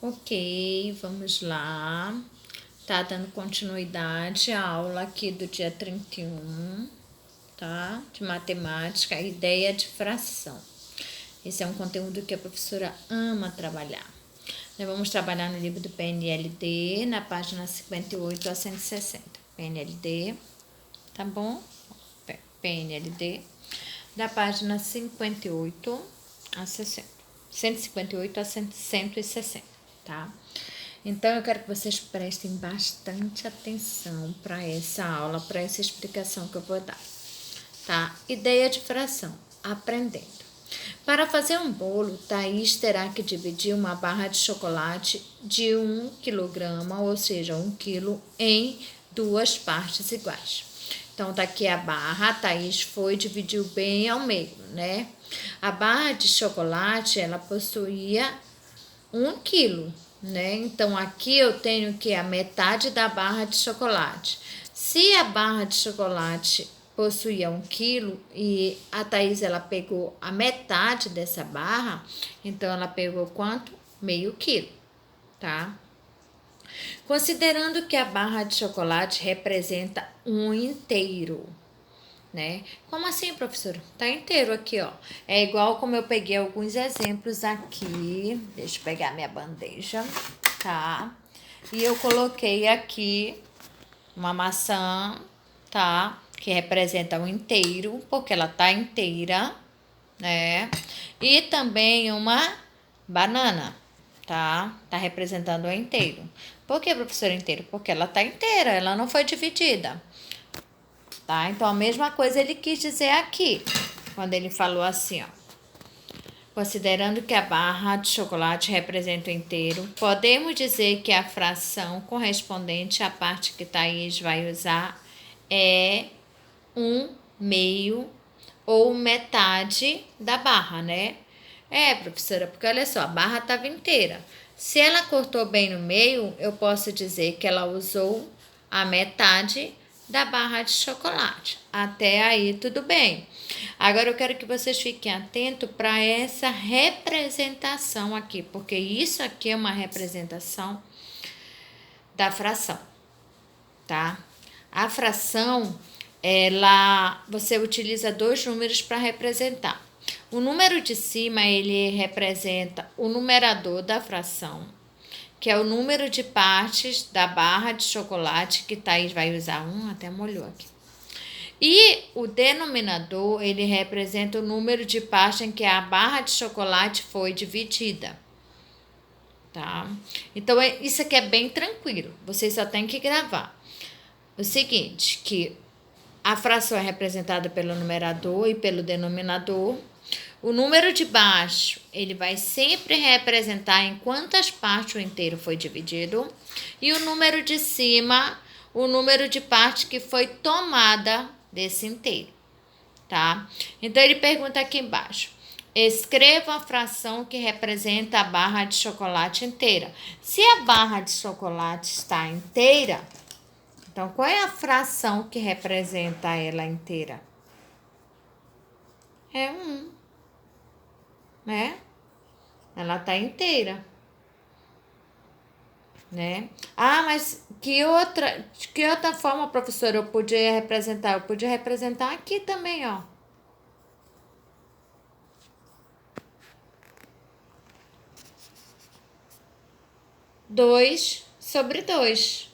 Ok, vamos lá. Tá dando continuidade à aula aqui do dia 31, tá? De matemática, ideia de fração. Esse é um conteúdo que a professora ama trabalhar. Nós vamos trabalhar no livro do PNLD, na página 58 a 160. PNLD, tá bom? PNLD, da página 58 a 60. 158 a 160, tá? Então, eu quero que vocês prestem bastante atenção para essa aula, para essa explicação que eu vou dar, tá? Ideia de fração, aprendendo. Para fazer um bolo, Thaís terá que dividir uma barra de chocolate de 1 kg, ou seja, 1 kg, em duas partes iguais. Então, tá aqui a barra, a Thaís foi e dividiu bem ao meio, né? A barra de chocolate, ela possuía 1 kg, né? Então, aqui eu tenho que a metade da barra de chocolate. Se a barra de chocolate possuía 1 kg e a Thaís, ela pegou a metade dessa barra, então ela pegou quanto? Meio quilo, tá? Considerando que a barra de chocolate representa um inteiro, né? Como assim, professora? Tá inteiro aqui, ó. É igual como eu peguei alguns exemplos aqui. Deixa eu pegar minha bandeja, tá? E eu coloquei aqui uma maçã, tá? Que representa um inteiro, porque ela tá inteira, né? E também uma banana, tá? Tá representando o inteiro. Por que, professora, inteiro? Porque ela tá inteira, ela não foi dividida. Tá? Então, a mesma coisa ele quis dizer aqui, quando ele falou assim, ó. Considerando que a barra de chocolate representa o inteiro, podemos dizer que a fração correspondente à parte que Thaís vai usar é 1/2 ou metade da barra, né? É, professora, porque olha só, a barra estava inteira. Se ela cortou bem no meio, eu posso dizer que ela usou a metade da barra de chocolate. Até aí, tudo bem. Agora eu quero que vocês fiquem atentos para essa representação aqui, porque isso aqui é uma representação da fração, tá? A fração, você utiliza dois números para representar. O número de cima, ele representa o numerador da fração, que é o número de partes da barra de chocolate, que Thaís vai usar até molhou aqui. E o denominador, ele representa o número de partes em que a barra de chocolate foi dividida, tá? Então, isso aqui é bem tranquilo, vocês só tem que gravar. O seguinte, que a fração é representada pelo numerador e pelo denominador. O número de baixo, ele vai sempre representar em quantas partes o inteiro foi dividido. E o número de cima, o número de partes que foi tomada desse inteiro, tá? Então, ele pergunta aqui embaixo. Escreva a fração que representa a barra de chocolate inteira. Se a barra de chocolate está inteira, então, qual é a fração que representa ela inteira? É 1, né? Ela tá inteira, né? Ah, mas que outra forma, professora, eu podia representar? Eu podia representar aqui também, ó. 2/2.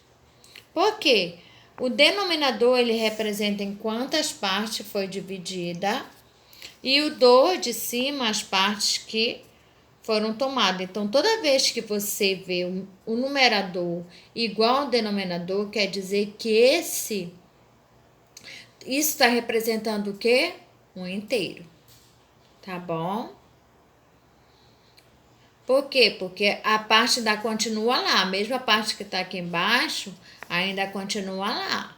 Por quê? O denominador, ele representa em quantas partes foi dividida e o do de cima, as partes que foram tomadas. Então, toda vez que você vê o numerador igual ao denominador, quer dizer que isso está representando o quê? Um inteiro, tá bom? Por quê? Porque a parte da continua lá, a mesma parte que está aqui embaixo ainda continua lá,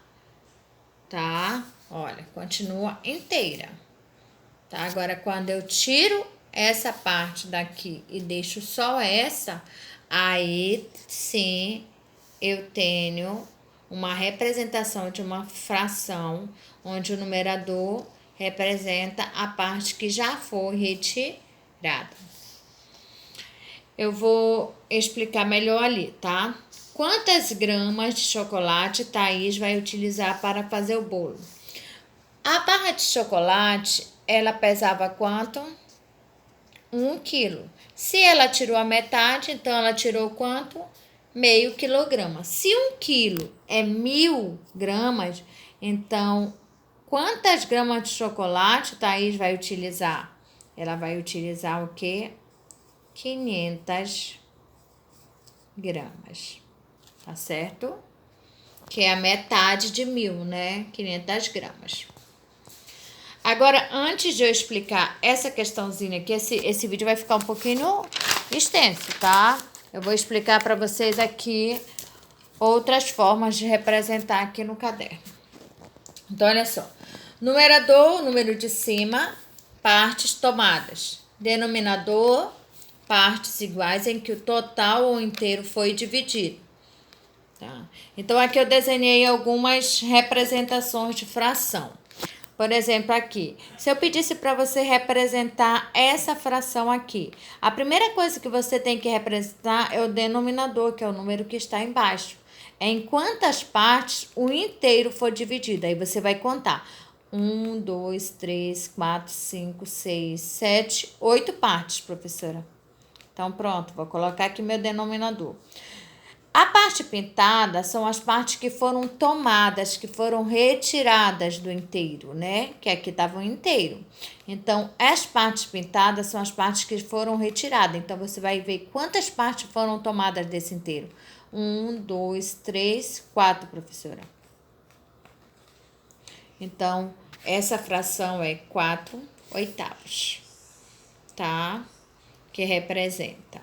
tá? Olha, continua inteira, tá? Agora, quando eu tiro essa parte daqui e deixo só essa, aí sim eu tenho uma representação de uma fração onde o numerador representa a parte que já foi retirada. eu vou explicar melhor ali, tá? Quantas gramas de chocolate Thaís vai utilizar para fazer o bolo? A barra de chocolate, ela pesava quanto? 1 quilo. Se ela tirou a metade, então ela tirou quanto? Meio quilograma. Se 1 quilo é 1.000 gramas, então quantas gramas de chocolate Thaís vai utilizar? Ela vai utilizar o quê? 500 gramas. Tá certo? Que é a metade de 1.000, né? 500 gramas. Agora, antes de eu explicar essa questãozinha aqui, esse vídeo vai ficar um pouquinho extenso, tá? Eu vou explicar para vocês aqui outras formas de representar aqui no caderno. Então, olha só. Numerador, o número de cima, partes tomadas. Denominador, partes iguais em que o total ou inteiro foi dividido. Tá? Então, aqui eu desenhei algumas representações de fração. Por exemplo, aqui, se eu pedisse para você representar essa fração aqui, a primeira coisa que você tem que representar é o denominador, que é o número que está embaixo. É em quantas partes o inteiro for dividido. Aí você vai contar. 1, 2, 3, 4, 5, 6, 7, 8 partes, professora. Então, pronto, vou colocar aqui meu denominador. A parte pintada são as partes que foram tomadas, que foram retiradas do inteiro, né? Que aqui estavam inteiro. Então, as partes pintadas são as partes que foram retiradas. Então, você vai ver quantas partes foram tomadas desse inteiro. 1, 2, 3, 4, professora. Então, essa fração é 4/8, tá? Que representa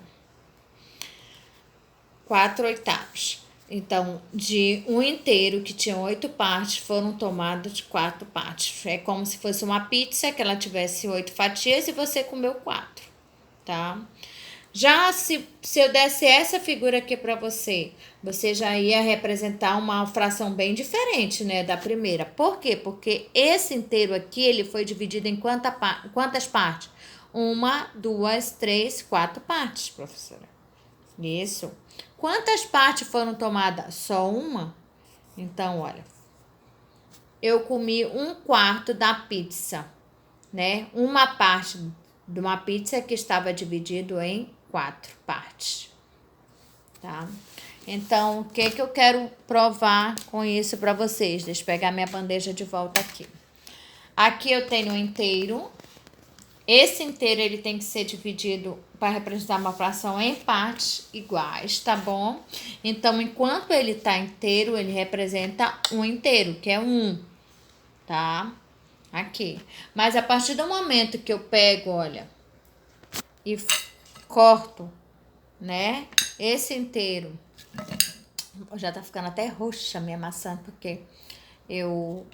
4/8. Então, de um inteiro que tinha 8 partes, foram tomadas 4 partes. É como se fosse uma pizza, que ela tivesse 8 fatias e você comeu 4, tá? Já se eu desse essa figura aqui para você, você já ia representar uma fração bem diferente, né, da primeira. Por quê? Porque esse inteiro aqui, ele foi dividido em quantas partes? 1, 2, 3, 4 partes, professora. Isso. Quantas partes foram tomadas? Só uma? Então, olha, eu comi 1/4 da pizza, né? Uma parte de uma pizza que estava dividido em 4 partes, tá? Então, o que eu quero provar com isso para vocês? Deixa eu pegar minha bandeja de volta aqui. Aqui eu tenho um inteiro. Esse inteiro, ele tem que ser dividido para representar uma fração em partes iguais, tá bom? Então, enquanto ele tá inteiro, ele representa um inteiro, que é 1, tá? Aqui. Mas a partir do momento que eu pego, olha, e corto, né? Esse inteiro. Já tá ficando até roxa a minha maçã, porque eu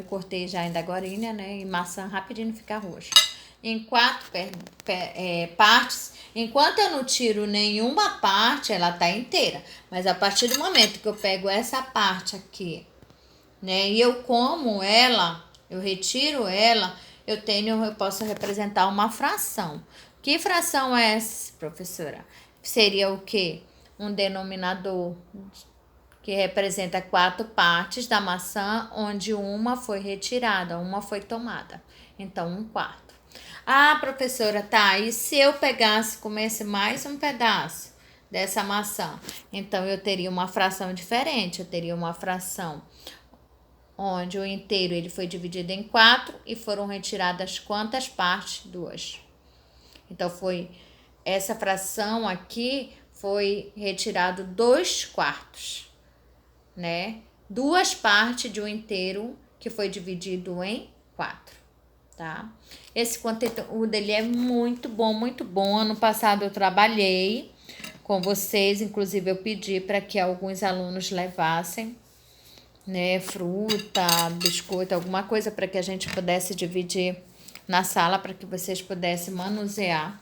cortei já ainda agorinha, né? E maçã rapidinho fica roxa. Em 4 partes, enquanto eu não tiro nenhuma parte, ela tá inteira. Mas a partir do momento que eu pego essa parte aqui, né? E eu como ela, eu retiro ela, eu posso representar uma fração. Que fração é essa, professora? Seria o quê? Um denominador que representa 4 partes da maçã, onde uma foi retirada, uma foi tomada. Então, 1/4. Ah, professora, tá, e se eu pegasse, comesse mais um pedaço dessa maçã? Então, eu teria uma fração diferente, eu teria uma fração onde o inteiro ele foi dividido em 4 e foram retiradas quantas partes? 2. Então, essa fração aqui foi retirado 2/4. Né? 2 partes de um inteiro que foi dividido em 4, tá? Esse conteúdo ele é muito bom, muito bom. Ano passado eu trabalhei com vocês, inclusive eu pedi para que alguns alunos levassem, né, fruta, biscoito, alguma coisa para que a gente pudesse dividir na sala para que vocês pudessem manusear.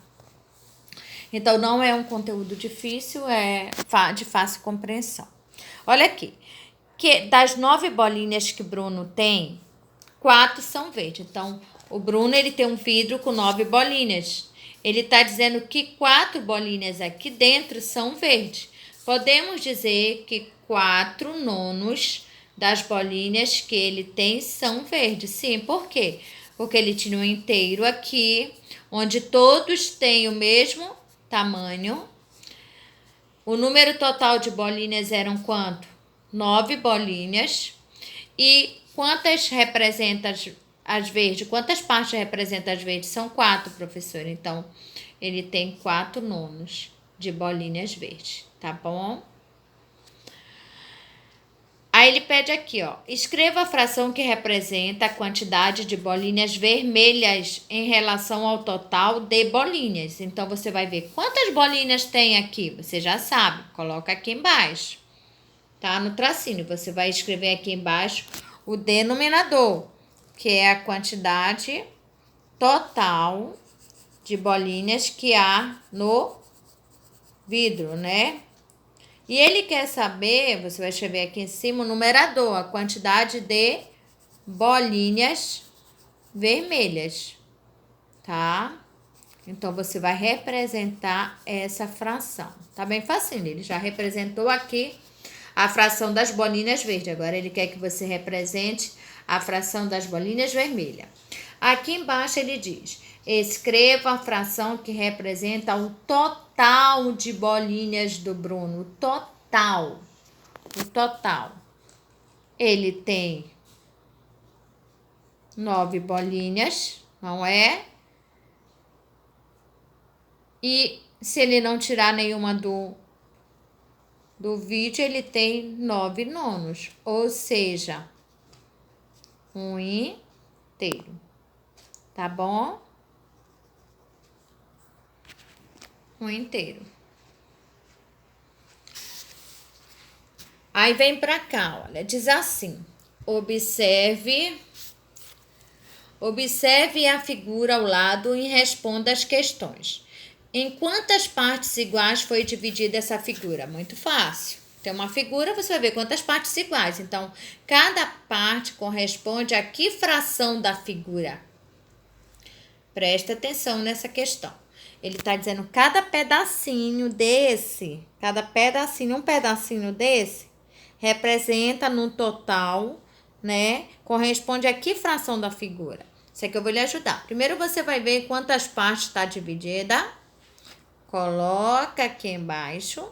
Então não é um conteúdo difícil, é de fácil compreensão. Olha aqui, que das 9 bolinhas que Bruno tem, 4 são verdes. Então, o Bruno ele tem um vidro com 9 bolinhas. Ele está dizendo que 4 bolinhas aqui dentro são verdes. Podemos dizer que 4/9 das bolinhas que ele tem são verdes. Sim, por quê? Porque ele tinha um inteiro aqui, onde todos têm o mesmo tamanho. O número total de bolinhas eram quanto? 9 bolinhas. E quantas representa as verdes? Quantas partes representa as verdes? São 4, professora. Então, ele tem 4/9 de bolinhas verdes, tá bom? Aí ele pede aqui, ó, escreva a fração que representa a quantidade de bolinhas vermelhas em relação ao total de bolinhas. Então, você vai ver quantas bolinhas tem aqui. Você já sabe, coloca aqui embaixo, tá? No tracinho, você vai escrever aqui embaixo o denominador, que é a quantidade total de bolinhas que há no vidro, né? E ele quer saber, você vai escrever aqui em cima o numerador, a quantidade de bolinhas vermelhas, tá? Então, você vai representar essa fração. Tá bem facinho, ele já representou aqui a fração das bolinhas verdes. Agora, ele quer que você represente a fração das bolinhas vermelhas. Aqui embaixo ele diz, escreva a fração que representa o total de bolinhas do Bruno. O total. Ele tem 9 bolinhas, não é? E se ele não tirar nenhuma do vídeo, ele tem 9/9, ou seja, um inteiro, tá bom? Um inteiro. Aí vem pra cá, olha, diz assim, observe a figura ao lado e responda as questões. Em quantas partes iguais foi dividida essa figura? Muito fácil. Tem uma figura, você vai ver quantas partes iguais. Então, cada parte corresponde a que fração da figura? Presta atenção nessa questão. Ele está dizendo cada pedacinho desse, um pedacinho desse, representa no total, né? Corresponde a que fração da figura? Isso aqui eu vou lhe ajudar. Primeiro você vai ver quantas partes está dividida. Coloca aqui embaixo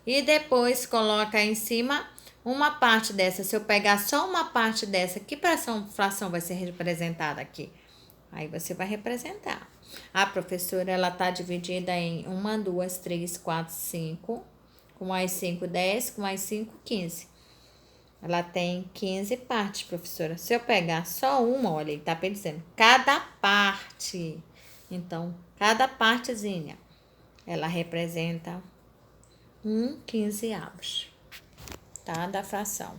e depois coloca em cima uma parte dessa. Se eu pegar só uma parte dessa, que fração vai ser representada aqui? Aí você vai representar. A professora, ela tá dividida em 1, 2, 3, 4, 5. Com mais 5, 10. Com mais 5, 15. Ela tem 15 partes, professora. Se eu pegar só uma, olha, ele tá dizendo cada parte. Então, cada partezinha, ela representa 1/15, tá? Da fração.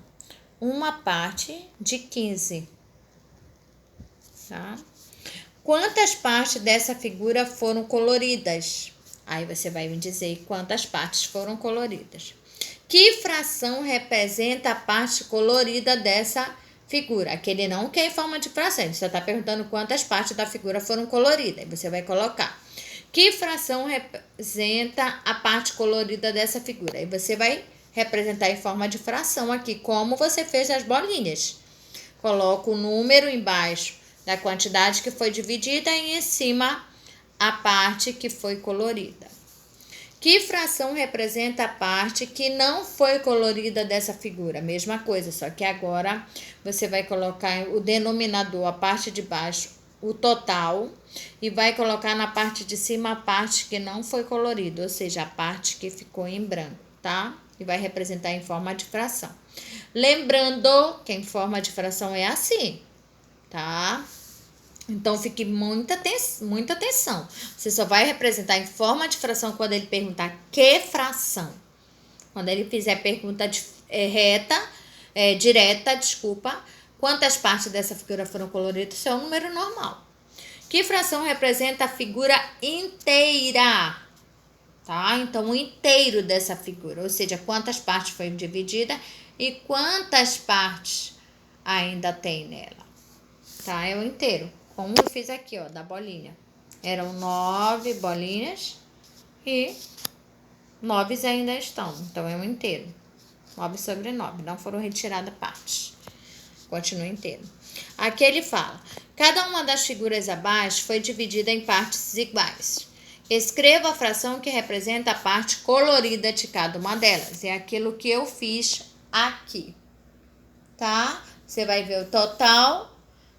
Uma parte de 15, tá? Quantas partes dessa figura foram coloridas? Aí você vai me dizer quantas partes foram coloridas. Que fração representa a parte colorida dessa figura? Aqui ele não quer em forma de fração, ele só está perguntando quantas partes da figura foram coloridas. Aí você vai colocar. Que fração representa a parte colorida dessa figura? Aí você vai representar em forma de fração aqui, como você fez as bolinhas. Coloca o número embaixo da quantidade que foi dividida e em cima a parte que foi colorida. Que fração representa a parte que não foi colorida dessa figura? Mesma coisa, só que agora você vai colocar o denominador, a parte de baixo, o total, e vai colocar na parte de cima a parte que não foi colorida, ou seja, a parte que ficou em branco, tá? E vai representar em forma de fração. Lembrando que em forma de fração é assim, tá? Então, fique muita atenção. Você só vai representar em forma de fração quando ele perguntar que fração. Quando ele fizer pergunta direta, quantas partes dessa figura foram coloridas, isso é um número normal. Que fração representa a figura inteira? Tá? Então, o inteiro dessa figura, ou seja, quantas partes foi dividida e quantas partes ainda tem nela. Tá? É o inteiro. Como eu fiz aqui, ó, da bolinha. Eram 9 bolinhas e 9 ainda estão. Então, é um inteiro. 9 sobre 9. Não foram retiradas partes. Continua inteiro. Aqui ele fala: cada uma das figuras abaixo foi dividida em partes iguais. Escreva a fração que representa a parte colorida de cada uma delas. É aquilo que eu fiz aqui, tá? Você vai ver o total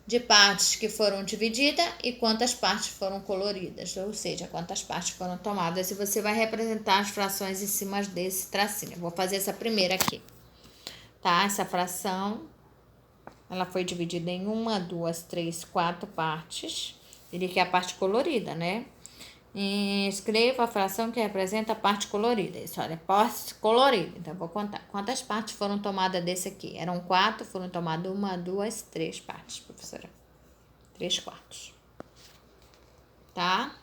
de partes que foram divididas e quantas partes foram coloridas, ou seja, quantas partes foram tomadas. E você vai representar as frações em cima desse tracinho. Eu vou fazer essa primeira aqui, tá? Essa fração, ela foi dividida em 1, 2, 3, 4 partes. Ele quer a parte colorida, né? E escreva a fração que representa a parte colorida. Isso, olha, parte colorida. Então, eu vou contar. Quantas partes foram tomadas desse aqui? Eram 4, foram tomadas 1, 2, 3 partes, professora. 3/4. Tá?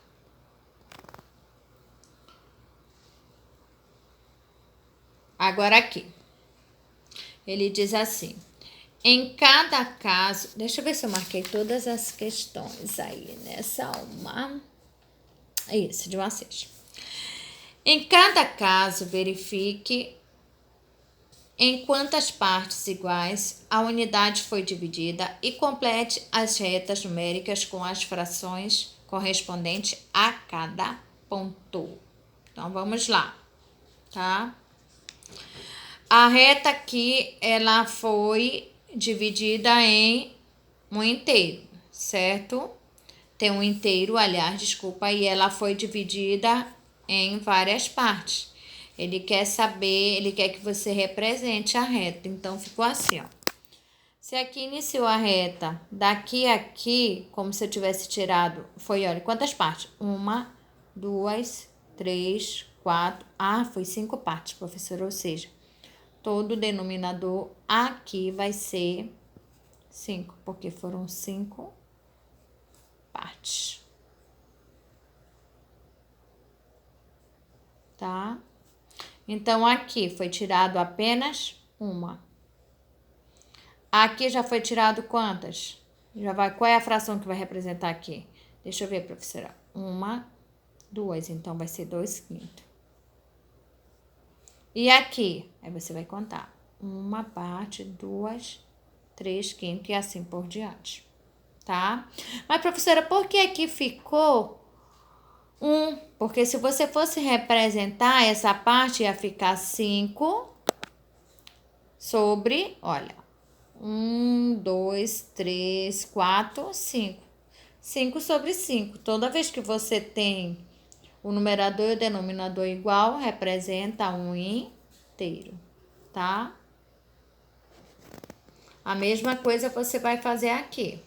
Agora aqui. Ele diz assim: em cada caso... Deixa eu ver se eu marquei todas as questões aí nessa uma... Isso, de 1 a 6. Em cada caso, verifique em quantas partes iguais a unidade foi dividida e complete as retas numéricas com as frações correspondentes a cada ponto. Então, vamos lá, tá? A reta aqui, ela foi dividida em um inteiro, certo? Tem um inteiro, aliás, desculpa, e ela foi dividida em várias partes. Ele quer saber, ele quer que você represente a reta. Então, ficou assim, ó. Se aqui iniciou a reta, daqui a aqui, como se eu tivesse tirado, foi, olha, quantas partes? 1, 2, 3, 4. Ah, foi 5 partes, professora. Ou seja, todo denominador aqui vai ser 5, porque foram 5 partes. Tá? Então, aqui foi tirado apenas 1. Aqui já foi tirado quantas? Já vai, qual é a fração que vai representar aqui? Deixa eu ver, professora. 1, 2, então vai ser 2/5. E aqui, aí você vai contar. 1 parte, 2, 3/5 e assim por diante. Tá? Mas, professora, por que aqui ficou 1? Porque se você fosse representar essa parte, ia ficar 5 sobre, olha, 1, 2, 3, 4, 5. 5 sobre 5. Toda vez que você tem o numerador e o denominador igual, representa um inteiro, tá? A mesma coisa você vai fazer aqui,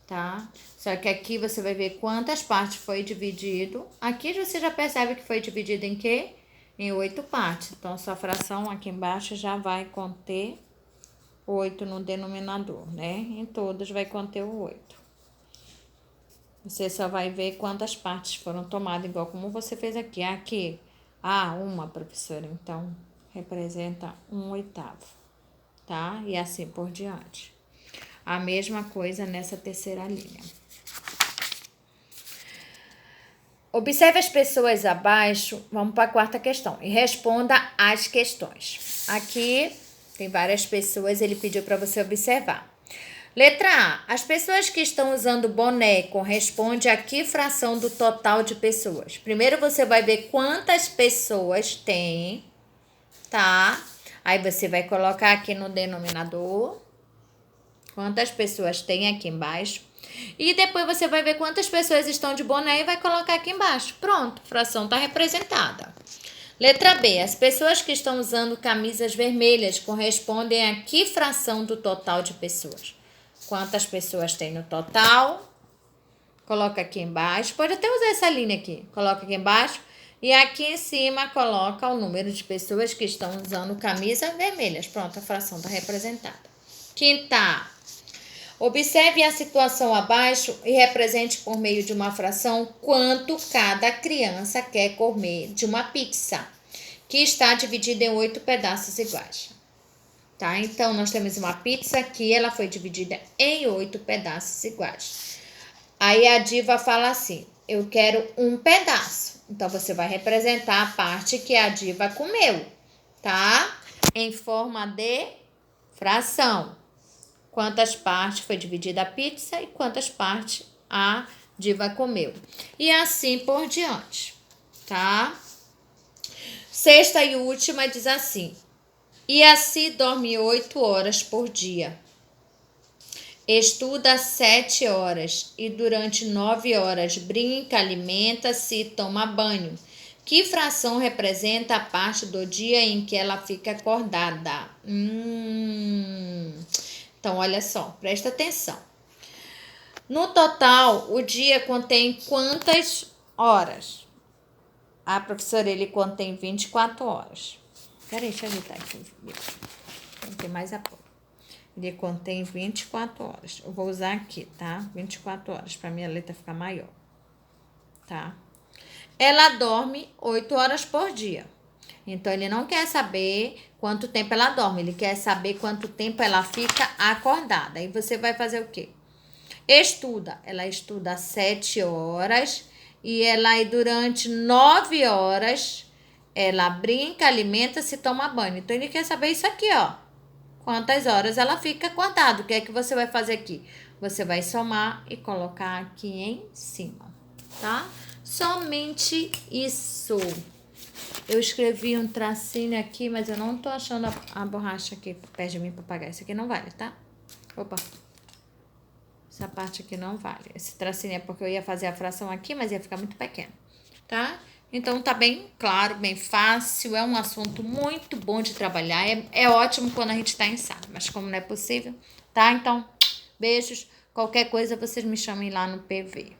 tá? Só que aqui você vai ver quantas partes foi dividido. Aqui você já percebe que foi dividido em quê? Em 8 partes. Então, sua fração aqui embaixo já vai conter 8 no denominador, né? Em todas vai conter o 8. Você só vai ver quantas partes foram tomadas, igual como você fez aqui. Aqui, uma, professora. Então, representa 1/8, tá? E assim por diante. A mesma coisa nessa terceira linha. Observe as pessoas abaixo, vamos para a quarta questão, e responda as questões. Aqui tem várias pessoas, ele pediu para você observar. Letra A. As pessoas que estão usando boné corresponde a que fração do total de pessoas? Primeiro você vai ver quantas pessoas tem, tá? Aí você vai colocar aqui no denominador quantas pessoas tem aqui embaixo. E depois você vai ver quantas pessoas estão de boné e vai colocar aqui embaixo. Pronto, a fração está representada. Letra B. As pessoas que estão usando camisas vermelhas correspondem a que fração do total de pessoas? Quantas pessoas tem no total? Coloca aqui embaixo. Pode até usar essa linha aqui. Coloca aqui embaixo. E aqui em cima coloca o número de pessoas que estão usando camisas vermelhas. Pronto, a fração está representada. Quinta. Observe a situação abaixo e represente por meio de uma fração quanto cada criança quer comer de uma pizza, que está dividida em 8 pedaços iguais. Tá? Então, nós temos uma pizza aqui, ela foi dividida em 8 pedaços iguais. Aí a diva fala assim: eu quero um pedaço. Então, você vai representar a parte que a diva comeu, tá? Em forma de fração. Quantas partes foi dividida a pizza e quantas partes a diva comeu. E assim por diante, tá? Sexta e última diz assim: Iaci dorme 8 horas por dia. Estuda 7 horas e durante 9 horas brinca, alimenta-se e toma banho. Que fração representa a parte do dia em que ela fica acordada? Então, olha só, presta atenção. No total, o dia contém quantas horas? A professora, ele contém 24 horas. Peraí, deixa eu ajeitar aqui. Não tem mais apoio. Ele contém 24 horas. Eu vou usar aqui, tá? 24 horas, para minha letra ficar maior. Tá? Ela dorme 8 horas por dia. Então, ele não quer saber quanto tempo ela dorme. Ele quer saber quanto tempo ela fica acordada. Aí você vai fazer o quê? Estuda. Ela estuda 7 horas. E ela, durante 9 horas, ela brinca, alimenta-se e toma banho. Então, ele quer saber isso aqui, ó. Quantas horas ela fica acordada. O que é que você vai fazer aqui? Você vai somar e colocar aqui em cima, tá? Somente isso. Eu escrevi um tracinho aqui, mas eu não tô achando a borracha aqui perto de mim para apagar. Isso aqui não vale, tá? Opa. Essa parte aqui não vale. Esse tracinho é porque eu ia fazer a fração aqui, mas ia ficar muito pequeno, tá? Então, tá bem claro, bem fácil. É um assunto muito bom de trabalhar. É ótimo quando a gente tá em sala, mas como não é possível, tá? Então, beijos. Qualquer coisa, vocês me chamem lá no PV.